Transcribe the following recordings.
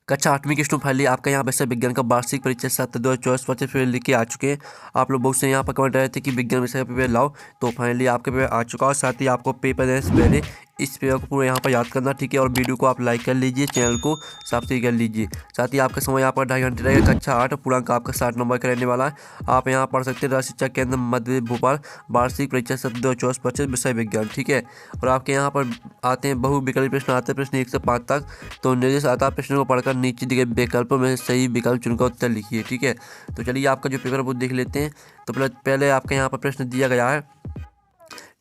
कक्षा 8वीं की स्टूडेंट फाइनली आपका यहाँ विषय विज्ञान का वार्षिक परीक्षा सत्र 2024-25 पेपर लिख के आ चुके हैं। आप लोग बहुत से यहाँ पर कमेंट रहे थे कि विज्ञान विषय का पेपर लाओ, तो फाइनली आपका पेपर आ चुका है। साथ ही आपको पेपर देने से पहले इस पेपर को पूरा यहाँ पर याद करना, ठीक है। और वीडियो को आप लाइक कर लीजिए, चैनल को सब्सक्राइब कर लीजिए। साथ ही आपका समय यहाँ पर 2.5 घंटे रहेगा। कक्षा 8 पूर्णांक आपका 60 नंबर का रहने वाला है। आप यहाँ पढ़ सकते हैं राज्य शिक्षा केंद्र मध्य भोपाल वार्षिक परीक्षा सत्र 2024-25 विषय विज्ञान, ठीक है। और आपके यहाँ पर आते हैं बहुविकल्पी प्रश्न आते हैं, प्रश्न 1 से 5 तक। तो निर्देश आता है प्रश्नों को पढ़कर नीचे दिए गए विकल्पों में सही विकल्प चुनकर उत्तर लिखिए, ठीक है। तो चलिए आपका जो पेपर वो देख लेते हैं। तो पहले आपका यहाँ पर प्रश्न दिया गया है,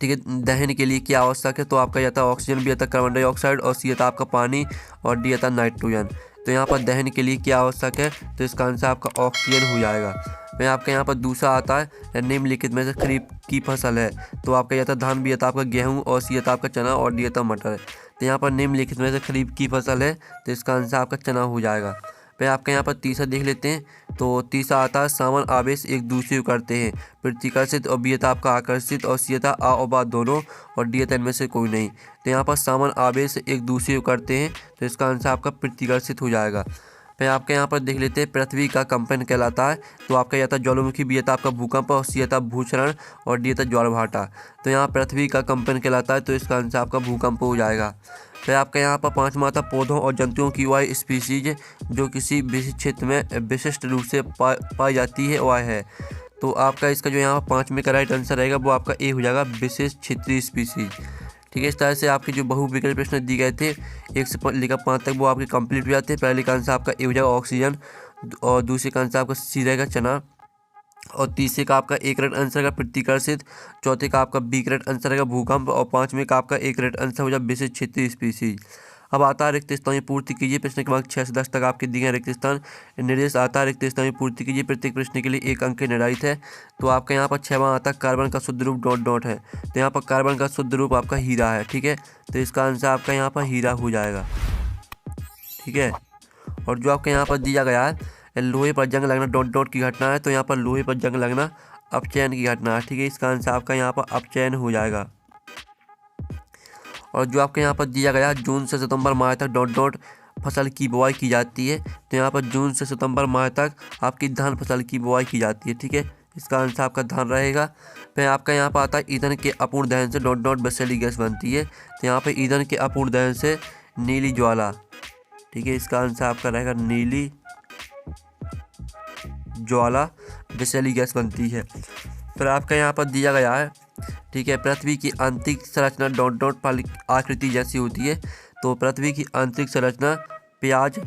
ठीक है। दहन के लिए क्या आवश्यक है? तो आपका यह था ऑक्सीजन, बी आता कार्बन डाइऑक्साइड, और सी आता आपका पानी, और डी आता नाइट्रोजन। तो यहाँ पर दहन के लिए क्या आवश्यक है? तो इसका आंसर आपका ऑक्सीजन हो जाएगा। फिर आपका यहाँ पर दूसरा आता है निम्नलिखित में से खरीफ की फसल है। तो आपका यह था धान, बी आता आपका गेहूँ, और सी आता आपका चना, और डी आता मटर। तो यहाँ पर निम्नलिखित में से खरीफ की फसल है, तो इसका आंसर आपका चना हो जाएगा। फिर आपके यहाँ पर तीसरा देख लेते हैं। तो तीसरा आता है सामान आवेश एक दूसरे को करते हैं प्रतिकर्षित, और बी था आपका आकर्षित, और सी था आ और बा दोनों, और डी था इनमें से कोई नहीं। तो यहाँ पर सामान आवेश एक दूसरे को करते हैं, तो इसका आंसर आपका प्रतिकर्षित हो जाएगा। फिर आपके यहाँ पर देख लेते हैं पृथ्वी का कंपन कहलाता है। तो आपका यह था ज्वालामुखी, बी था आपका भूकंप, और सी था भूचरण, और डी था ज्वारभाटा। तो यहाँ पृथ्वी का कंपन कहलाता है, तो इसका आंसर आपका भूकंप हो जाएगा। फिर आपका यहाँ पर पाँचवा था पौधों और जंतुओं की वह स्पीसीज जो किसी विशिष्ट क्षेत्र में विशिष्ट रूप से पाई जाती है वह है। तो आपका इसका जो यहाँ पर 5वें का राइट आंसर रहेगा वो आपका ए हो जाएगा, विशेष क्षेत्रीय स्पीसीज, ठीक है। इस तरह से आपके जो बहुविकल्पी प्रश्न दिए गए थे 1 से लेकर 5 तक वो आपके कंप्लीट हो जाते हैं। पहले का आंसर आपका ए हो जाएगा ऑक्सीजन, और दूसरे का आंसर आपका सी रहेगा चना, और तीसरे का आपका ए करेक्ट आंसर का प्रतिकर्षित, चौथे का आपका बी करेक्ट आंसर रहेगा भूकंप, और 5वें का आपका ए करेक्ट आंसर हो जाएगा विशेष क्षेत्रीय स्पीसीज। अब आता है रिक्त स्थान पूर्ति कीजिए। प्रश्न क्रमांक 6 से 10 तक आपके दिए गए रिक्त स्थान। निर्देश आता है रिक्त स्थान पूर्ति कीजिए। प्रत्येक प्रश्न के लिए 1 अंक निर्धारित है। तो आपका यहाँ पर 6वां आता है कार्बन का शुद्ध रूप डॉट डॉट है। तो यहाँ पर कार्बन का शुद्ध रूप आपका हीरा है, ठीक है। तो इसका आंसर आपका यहाँ पर हीरा हो जाएगा, ठीक है। और जो आपके यहाँ पर दिया गया है लोहे पर जंग लगना डॉट डॉट की घटना है। तो यहाँ पर लोहे पर जंग लगना अपचयन की घटना है, ठीक है। इसका आंसर आपका यहाँ पर अपचयन हो जाएगा। और जो आपके यहाँ पर दिया गया है जून से सितंबर माह तक डॉट डॉट फसल की बुआई की जाती है। तो यहाँ पर जून से सितंबर माह तक आपकी धान फसल की बुआई की जाती है, ठीक है। इसका आंसर आपका धान रहेगा। फिर आपका यहाँ पर आता है ईंधन के अपूर्ण दहन से डॉट डॉट विषैली गैस बनती है। तो यहाँ पर ईंधन के अपूर्ण दहन से नीली ज्वाला, ठीक है। इसका आंसर आपका रहेगा नीली ज्वाला विषैली गैस बनती है। फिर आपका यहाँ पर दिया गया है, ठीक है, पृथ्वी की आंतरिक संरचना डॉट डॉट फल आकृति जैसी होती है। तो पृथ्वी की आंतरिक संरचना प्याज,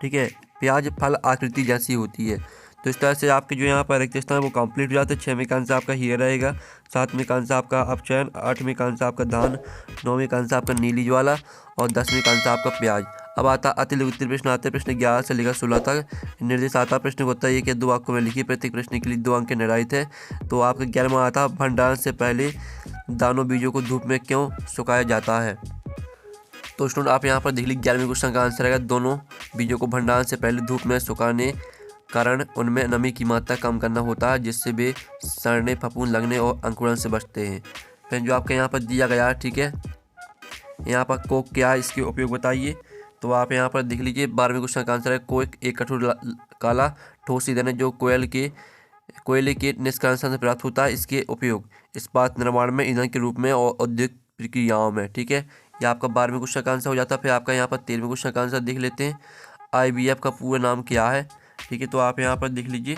ठीक है, प्याज फल आकृति जैसी होती है। तो इस तरह से आपके जो यहाँ पर रिक्त स्थान वो कंप्लीट हो जाते हैं। 6वें का आंसर आपका हीरा रहेगा, 7वें का आंसर आपका अपचयन, 8वें का आंसर आपका धान, 9वें का आंसर आपका नीली ज्वाला, और 10वें का आंसर आपका प्याज। अब आता अतिरिक्त उत्तर प्रश्न आते हैं प्रश्न 11 से लेकर 16 तक। निर्देश आता प्रश्न को उत्तर 1 या 2 वाक्यों में लिखिए। प्रत्येक प्रश्न के लिए 2 अंक निर्धारित है। तो आपका 11वां आता भंडारण से पहले दानों बीजों को धूप में क्यों सुखाया जाता है? तो स्टूडेंट आप यहाँ पर देख लीजिए 11वें क्वेश्चन का आंसर रहेगा दोनों बीजों को भंडारण से पहले धूप में सुखाने कारण उनमें नमी की मात्रा कम करना होता है, जिससे वे सड़ने, फफूंद लगने और अंकुरण से बचते हैं। फिर जो आपके यहाँ पर दिया गया है, ठीक है, यहाँ पर कोक क्या है इसके उपयोग बताइए। तो आप यहाँ पर देख लीजिए 12वें क्वेश्चन का आंसर है कोक एक कठोर काला ठोस ईंधन है जो कोयले के निष्कासन से प्राप्त होता है। इसके उपयोग इस्पात निर्माण में ईंधन के रूप में और औद्योगिक प्रक्रियाओं में, ठीक है। ये आपका 12वें क्वेश्चन का आंसर हो जाता है। फिर आपका यहाँ पर 13वें क्वेश्चन का आंसर देख लेते हैं। IVF का पूरा नाम क्या है, ठीक है। तो आप यहाँ पर देख लीजिए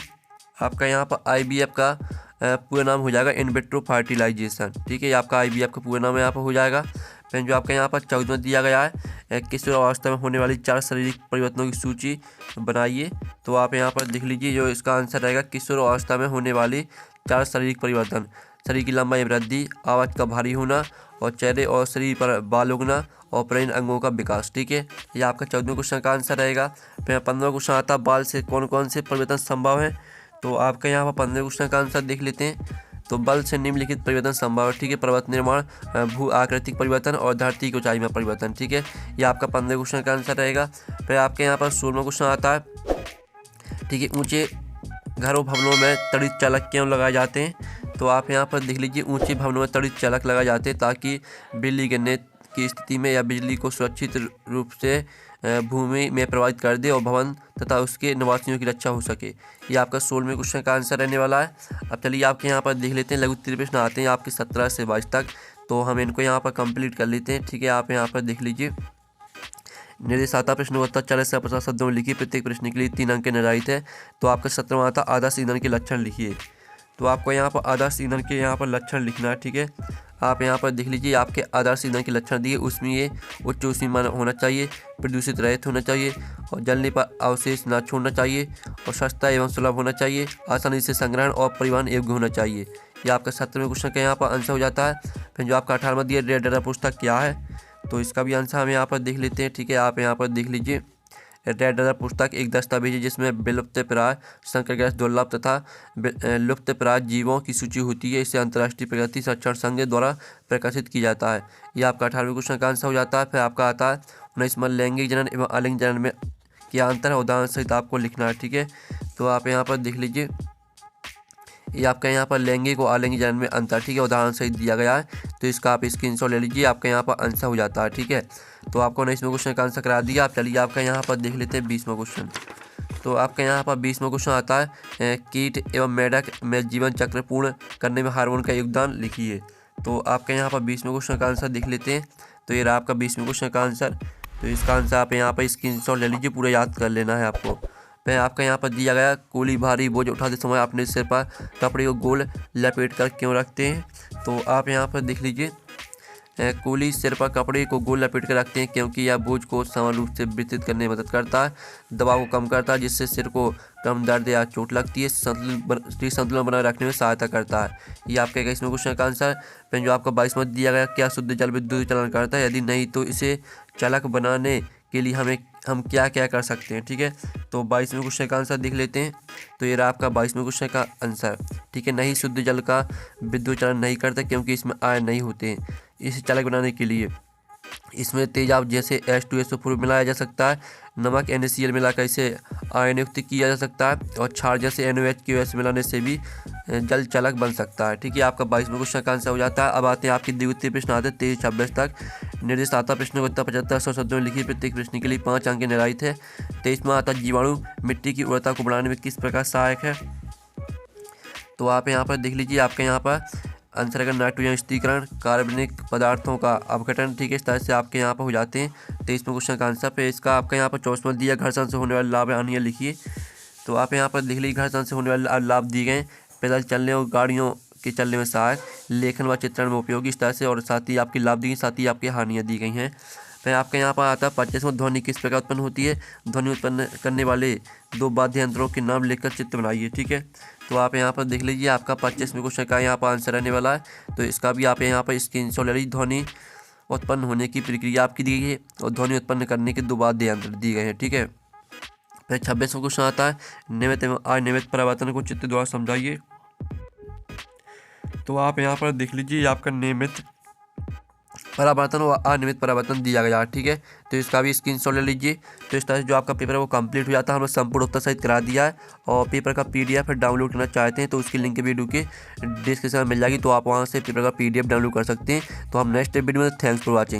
आपका यहाँ पर IVF का पूरा नाम हो जाएगा इन विट्रो फर्टिलाइजेशन, ठीक है। ये आपका IVF का पूरा नाम यहाँ पर हो जाएगा। फिर जो आपका यहाँ पर 14वां दिया गया है किशोर अवस्था में होने वाली 4 शारीरिक परिवर्तनों की सूची बनाइए। तो आप यहाँ पर देख लीजिए जो इसका आंसर रहेगा किशोर अवस्था में होने वाली 4 शारीरिक परिवर्तन: शरीर की लंबाई वृद्धि, आवाज़ का भारी होना, और चेहरे और शरीर पर बाल उगना, और प्रजनन अंगों का विकास, ठीक है। ये आपका 14वें क्वेश्चन का आंसर रहेगा। फिर 15वां क्वेश्चन आता है बाल से कौन कौन से परिवर्तन संभव है। तो आपका यहाँ पर 15वें क्वेश्चन का आंसर देख लेते हैं। तो बल से निम्नलिखित परिवर्तन संभव है, ठीक है। पर्वत निर्माण, भू आकृतिक परिवर्तन, और धरती की ऊंचाई में परिवर्तन, ठीक है। ये आपका 15वें क्वेश्चन का आंसर रहेगा। फिर आपके यहाँ पर 16वां क्वेश्चन आता है, ठीक है, ऊंचे घरों भवनों में तड़ित चालक क्यों लगाए जाते हैं। तो आप यहाँ पर देख लीजिए ऊंचे भवनों में तड़ित चालक लगाए जाते हैं ताकि बिजली गिरने की स्थिति में या बिजली को सुरक्षित रूप से भूमि में प्रभावित कर दे और भवन तथा उसके निवासियों की रक्षा हो सके। ये आपका 16वें क्वेश्चन का आंसर रहने वाला है। अब चलिए आपके यहाँ पर देख लेते हैं लघु उत्तरीय प्रश्न आते हैं आपके 17 से 22 तक, तो हम इनको यहाँ पर कंप्लीट कर लेते हैं। ठीक है, आप यहाँ पर देख लीजिए। निर्देशाता प्रश्न होता 40 से 50 शब्दों में लिखिए, प्रत्येक प्रश्न के लिए 3 अंक निर्धारित है। तो आपका 17वां आता आदर्श ईंधन के लक्षण लिखिए। तो आपको यहाँ पर आदर्श ईंधन के यहाँ पर लक्षण लिखना है। ठीक है, आप यहाँ पर देख लीजिए आपके आदर्श ईंधन के लक्षण दिए, उसमें ये उच्च ऊष्मीयमान होना चाहिए, प्रदूषित रहित होना चाहिए और जलने पर अवशेष न छोड़ना चाहिए और सस्ता एवं सुलभ होना चाहिए, आसानी से संग्रहण और परिवहन योग्य होना चाहिए। ये आपका 17वें क्वेश्चन का यहाँ पर आंसर हो जाता है। फिर जो आपका 18वां दिया रेड डाटा पुस्तक क्या है, तो इसका भी आंसर हम यहाँ पर देख लेते हैं। ठीक है, आप यहाँ पर देख लीजिए रेड डाटा पुस्तक एक दस्तावेज है जिसमें विलुप्तप्राय संकर गैस दुर्लभ तथा लुप्तप्राय जीवों की सूची होती है। इसे अंतर्राष्ट्रीय प्रगति संरक्षण संघ द्वारा प्रकाशित किया जाता है। ये आपका 18वें क्वेश्चन का आंसर हो जाता है। फिर आपका आता है 19वां लैंगिक जनन एवं अलिंग जनन में क्या अंतर है, उदाहरण सहित आपको लिखना है। ठीक है, तो आप यहाँ पर देख लीजिए ये आपका यहाँ पर लैंगिक और अलिंग जनन में अंतर, ठीक है, उदाहरण सहित दिया गया है। तो इसका आप स्क्रीनशॉट ले लीजिए, आपका यहाँ पर आंसर हो जाता है। ठीक है, तो आपको 19वें क्वेश्चन का आंसर करा दिया। आप चलिए आपका यहाँ पर देख लेते हैं 20वां क्वेश्चन। तो आपका यहाँ पर 20वां क्वेश्चन आता है कीट एवं मेढक में जीवन चक्र पूर्ण करने में हार्मोन का योगदान लिखिए। तो आपका यहाँ पर 20वें क्वेश्चन का आंसर देख लेते हैं। तो ये रहा आपका 20वें क्वेश्चन का आंसर। तो इसका आंसर आप यहाँ पर स्क्रीनशॉट ले लीजिए, पूरा याद कर लेना है आपको। फिर आपका यहाँ पर दिया गया कोली भारी बोझ उठाते समय अपने सिर पर कपड़े को गोल लपेट कर क्यों रखते हैं। तो आप यहाँ पर देख लीजिए कोली सिर पर कपड़े को गोल लपेट कर रखते हैं क्योंकि यह बोझ को समान रूप से वितरित करने में मदद करता है, दबाव को कम करता है जिससे सिर को कम दर्द या चोट लगती है, संतुलन बनाए रखने में सहायता करता है। ये आपका 21वें क्वेश्चन का आंसर। फिर जो आपका 22वां दिया गया क्या शुद्ध जल विद्युत चलन करता है, यदि नहीं तो इसे चालक बनाने के लिए हम क्या क्या कर सकते हैं। ठीक है, तो 22वें क्वेश्चन का आंसर देख लेते हैं। तो ये रहा आपका 22वें क्वेश्चन का आंसर। ठीक है, नहीं शुद्ध जल का विद्युत चलन नहीं करता क्योंकि इसमें आयन नहीं होते हैं। इसे चालक बनाने के लिए इसमें तेजाब जैसे H2SO4 मिलाया जा सकता है, नमक NaCl मिलाकर इसे आयन युक्त किया जा सकता है और क्षार जैसे NaOH मिलाने से भी जल चालक बन सकता है। ठीक है, आपका 22वें क्वेश्चन का आंसर हो जाता है। अब आते हैं आपके द्वितीय प्रश्न आते हैं 23-26 तक। निर्देशाता प्रश्न को 75 शब्दों में लिखिए, प्रत्येक प्रश्न के लिए 5 अंक निर्धारित है। 23वां आता जीवाणु मिट्टी की उर्वरता को बढ़ाने में किस प्रकार सहायक है। तो आप यहाँ पर देख लीजिए आपके यहाँ पर आंसर का नाइट्रोजन स्थिरीकरण, कार्बनिक पदार्थों का अपघटन। ठीक है, इस तरह से आपके यहाँ पर हो जाते हैं 23वें क्वेश्चन का आंसर। पे इसका आपका यहाँ पर 24वां दिया घर्षण से होने वाले लाभ हानियाँ लिखिए। तो आप यहाँ पर देख लीजिए घर्षण से होने वाले लाभ दिए गए, पैदल चलने और गाड़ियों के चलने में सहायक, लेखन व चित्रण में उपयोगी, इस तरह से, और साथ ही आपकी लाभ दी गई, साथ ही आपकी हानियाँ दी गई हैं। फिर आपके यहाँ पर आता है 25वां ध्वनि किस प्रकार उत्पन्न होती है, ध्वनि उत्पन्न करने वाले 2 वाद्य यंत्रों के नाम लिखकर चित्र बनाइए। ठीक है, तो आप यहाँ पर देख लीजिए आपका 25वें क्वेश्चन का यहाँ पर आंसर रहने वाला है। तो इसका भी आप यहाँ पर स्क्रीनशॉट ले लीजिए। ध्वनि उत्पन्न होने की प्रक्रिया आपकी दी गई है और ध्वनि उत्पन्न करने के 2 वाद्य यंत्र दिए गए हैं। ठीक है, फिर 26वां क्वेश्चन आता है नियमित एवं अनियमित परावर्तन को चित्र द्वारा समझाइए। तो आप यहाँ पर देख लीजिए आपका नियमित परावर्तन और अनियमित परावर्तन दिया गया। ठीक है, तो इसका भी स्क्रीनशॉट ले लीजिए। तो इस तरह से जो आपका पेपर है वो कंप्लीट हो जाता है। हमने संपूर्ण उत्तर सहित करा दिया है और पेपर का PDF डाउनलोड करना चाहते हैं तो उसकी लिंक वीडियो के डिस्क्रिप्शन में मिल जाएगी, तो आप वहाँ से पेपर का PDF डाउनलोड कर सकते हैं। तो हम नेक्स्ट वीडियो में, थैंक्स फॉर वॉचिंग।